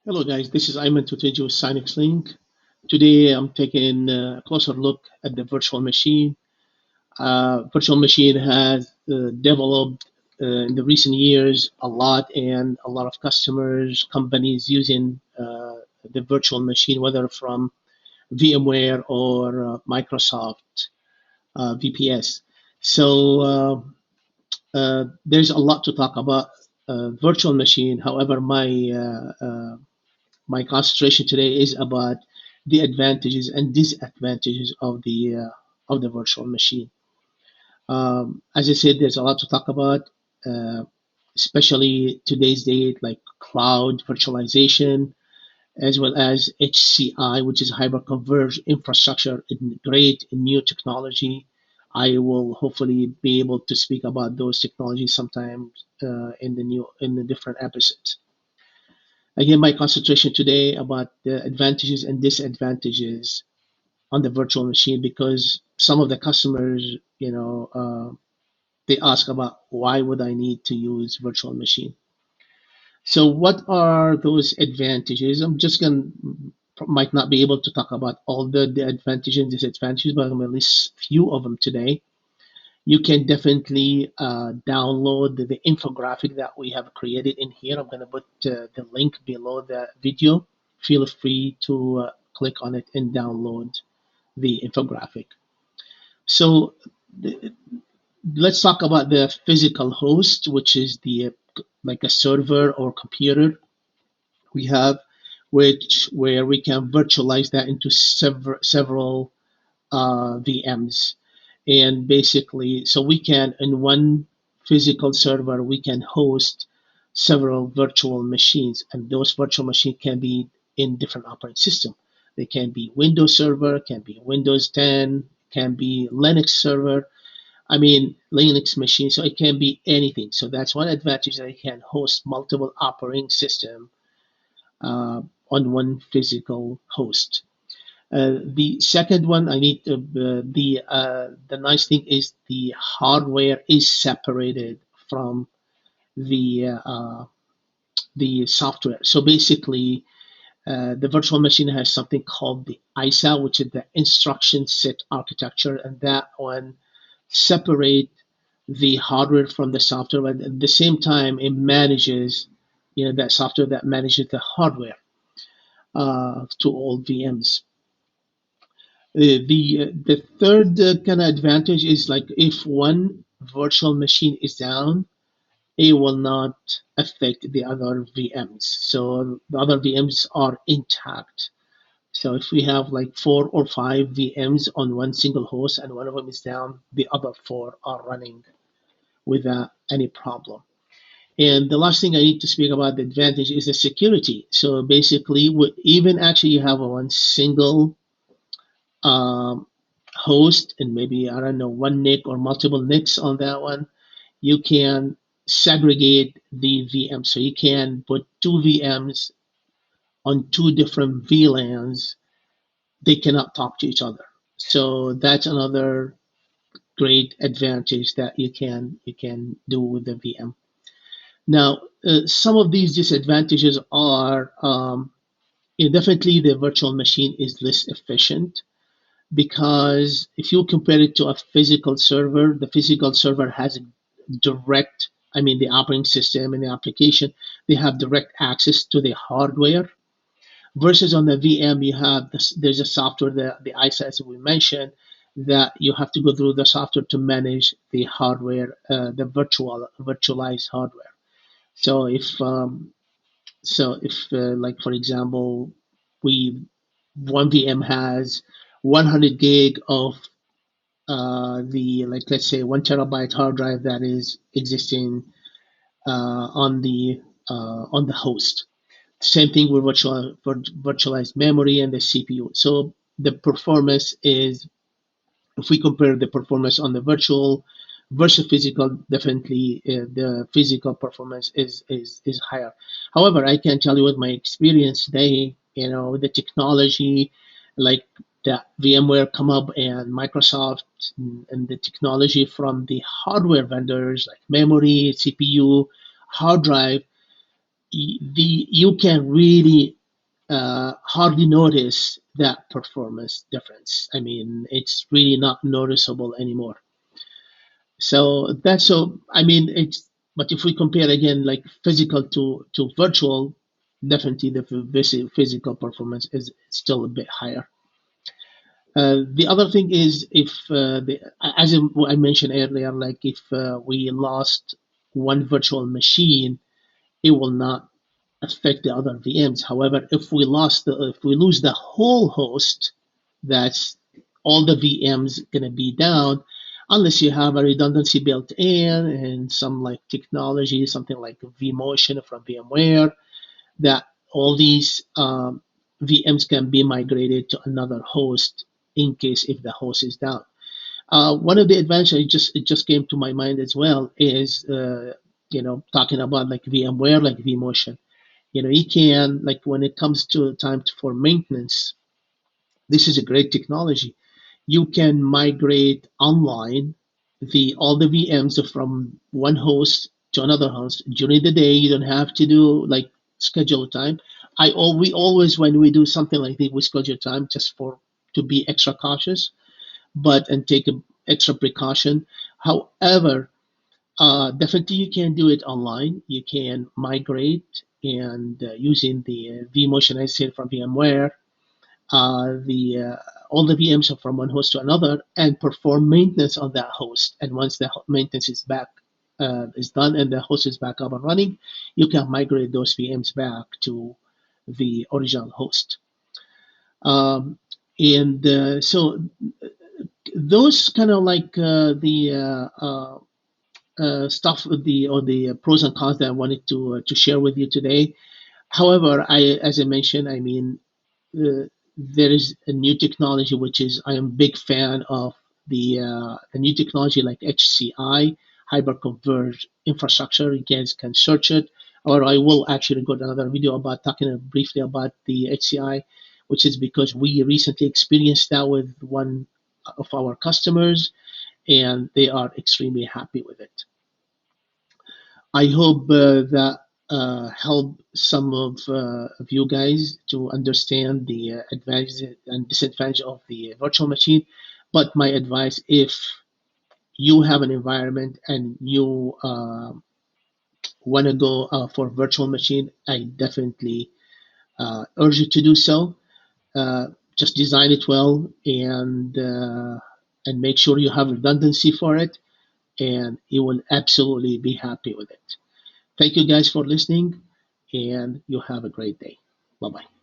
Hello guys, this is Ayman Tutejo with Cynexlink. Today I'm taking a closer look at the virtual machine. Virtual machine has developed in the recent years a lot, and a lot of customers, companies using the virtual machine, whether from VMware or Microsoft VPS. So there's a lot to talk about virtual machine. However, my concentration today is about the advantages and disadvantages of the virtual machine. As I said, there's a lot to talk about, uh, especially today's date, like cloud virtualization, as well as HCI, which is hyperconverged infrastructure, great new technology. I will hopefully be able to speak about those technologies sometimes in the different episodes. Again, my concentration today about the advantages and disadvantages on the virtual machine because some of the customers, they ask about why would I need to use virtual machine. So what are those advantages? I'm just going to might not be able to talk about all the advantages and disadvantages, but I'm going to list few of them today. You can definitely download the infographic that we have created in here. I'm going to put the link below the video. Feel free to click on it and download the infographic. So the, let's talk about the physical host, which is the like a server or computer we have, which where we can virtualize that into several VMs. And basically, so we can, in one physical server, we can host several virtual machines, and those virtual machines can be in different operating system. They can be Windows Server, can be Windows 10, can be Linux server. I mean Linux machine, so it can be anything. So that's one advantage that it can host multiple operating system on one physical host. The second one, I need to, the nice thing is the hardware is separated from the software. So basically, the virtual machine has something called the ISA, which is the instruction set architecture, and that one separate the hardware from the software, but at the same time, it manages, that software that manages the hardware to all VMs. The third kind of advantage is like if one virtual machine is down, it will not affect the other VMs. So the other VMs are intact. So if we have like 4 or 5 VMs on one single host and one of them is down, the other four are running without any problem. And the last thing I need to speak about the advantage is the security. So basically, even actually you have a one single um, host and maybe I don't know one NIC or multiple NICs on that one, you can segregate the VM. So you can put two VMs on two different VLANs. They cannot talk to each other. So that's another great advantage that you can do with the VM. Now, some of these disadvantages are definitely the virtual machine is less efficient because if you compare it to a physical server, the physical server has direct, I mean, the operating system and the application, they have direct access to the hardware. Versus on the VM, you have this, there's a software, the ISA, as we mentioned, that you have to go through the software to manage the hardware, the virtualized hardware. So if like for example, we one VM has 100 gig of the like let's say 1 terabyte hard drive that is existing on the host. Same thing with virtualized memory and the CPU. So the performance is, if we compare the performance on the virtual versus physical, definitely the physical performance is higher. However, I can tell you with my experience today, the technology like that VMware come up and Microsoft and the technology from the hardware vendors like memory, CPU, hard drive, you can really hardly notice that performance difference. I mean, it's really not noticeable anymore. So that's so. I mean, it's. But if we compare again, like physical to virtual, definitely the physical performance is still a bit higher. The other thing is if as I mentioned earlier, like if we lost one virtual machine, it will not affect the other VMs. However, if we lose the whole host, that's all the VMs gonna be down, unless you have a redundancy built in and some like technology, something like vMotion from VMware, that all these VMs can be migrated to another host in case if the host is down. One of the advantages it just came to my mind as well is talking about like VMware, like vMotion. You can like when it comes to time for maintenance, this is a great technology. You can migrate online the all the VMs from one host to another host during the day. You don't have to do like schedule time. We always when we do something like this, we schedule time just for to be extra cautious, but and take a extra precaution. However, definitely you can do it online. You can migrate and using the vMotion I said from VMware, the all the VMs are from one host to another and perform maintenance on that host. And once the maintenance is done and the host is back up and running, you can migrate those VMs back to the original host. And so those kind of like the stuff the or the pros and cons that I wanted to share with you today. However, as I mentioned, I mean, there is a new technology which is I am a big fan of the new technology like HCI, hyperconverged infrastructure. You guys can search it, or I will actually go to another video about talking briefly about the HCI, which is because we recently experienced that with one of our customers, and they are extremely happy with it. I hope that help some of you guys to understand the advantages and disadvantage of the virtual machine. But my advice, if you have an environment and you want to go for virtual machine, I definitely urge you to do so. Just design it well and make sure you have redundancy for it, and you will absolutely be happy with it. Thank you guys for listening, and you have a great day. Bye bye.